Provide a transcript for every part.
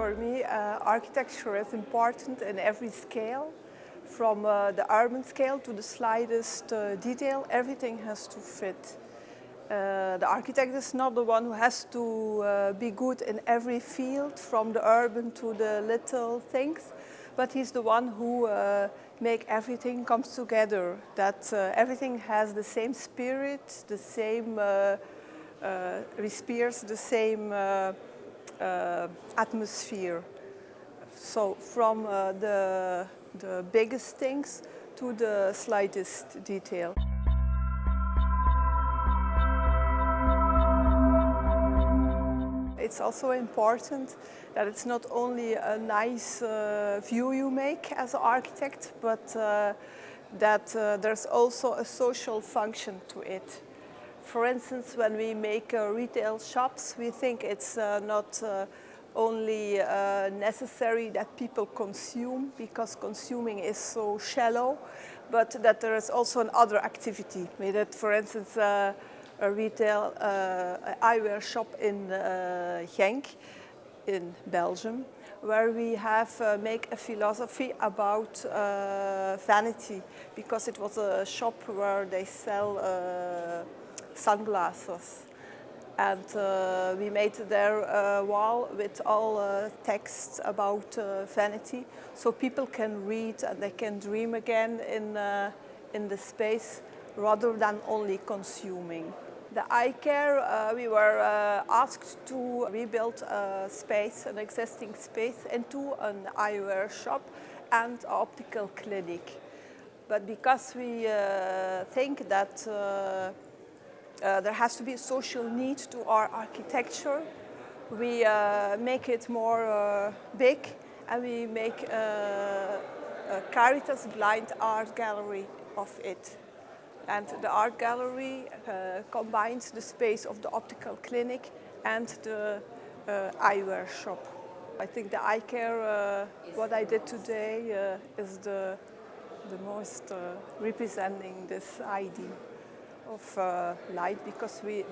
For me, architecture is important in every scale, from the urban scale to the slightest detail. Everything has to fit. The architect is not the one who has to be good in every field, from the urban to the little things, but he's the one who make everything comes together, that everything has the same spirit, the same respires the same atmosphere. So from the biggest things to the slightest detail. It's also important that it's not only a nice view you make as an architect, but that there's also a social function to it. For instance, when we make retail shops, we think it's not only necessary that people consume, because consuming is so shallow, but that there is also another activity. That, for instance, a retail eyewear shop in Genk, in Belgium, where we have make a philosophy about vanity, because it was a shop where they sell sunglasses. And we made their wall with all texts about vanity, so people can read and they can dream again in the space rather than only consuming. The eye care, we were asked to rebuild a space, an existing space, into an eyewear shop and an optical clinic. But because we think that there has to be a social need to our architecture, we make it more big, and we make a Caritas blind art gallery of it. And the art gallery combines the space of the optical clinic and the eyewear shop. I think the eye care, what I did today, is the most representing this idea of light, because we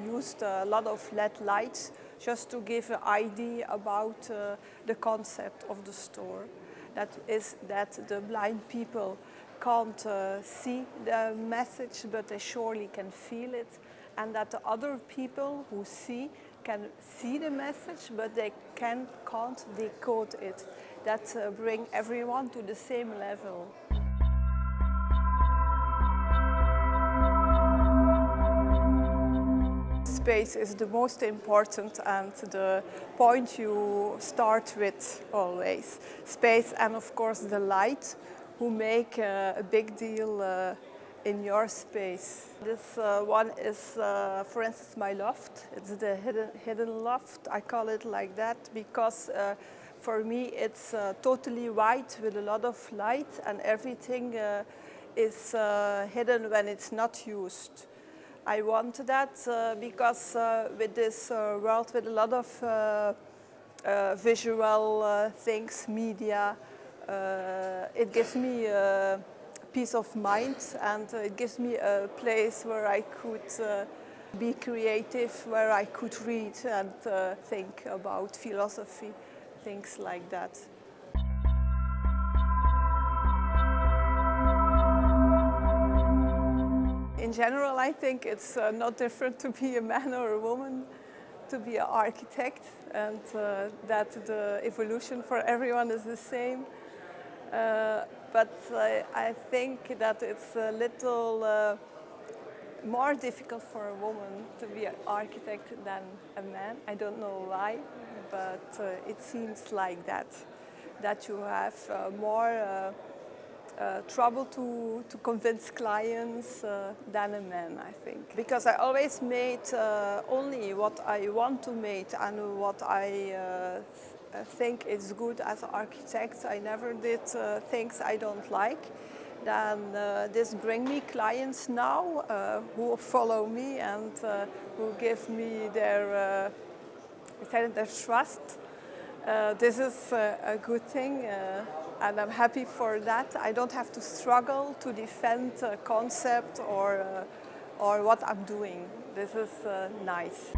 used a lot of LED lights just to give an idea about the concept of the store. That is that the blind people can't see the message, but they surely can feel it, and that the other people who see can see the message, but they can't decode it. That bring everyone to the same level. Space is the most important and the point you start with always. Space and of course the light, who make a big deal in your space. This one is, for instance, my loft. It's the hidden loft. I call it like that because for me it's totally white with a lot of light, and everything is hidden when it's not used. I want that because with this world with a lot of visual things, media, it gives me peace of mind, and it gives me a place where I could be creative, where I could read and think about philosophy, things like that. In general, I think it's not different to be a man or a woman, to be an architect, and that the evolution for everyone is the same. But I think that it's a little more difficult for a woman to be an architect than a man. I don't know why, but it seems like that you have more trouble to convince clients than a man, I think. Because I always made only what I want to make and what I think is good as an architect. I never did things I don't like. Then this brings me clients now who follow me and who give me their trust. This is a good thing, and I'm happy for that. I don't have to struggle to defend a concept or what I'm doing. This is nice.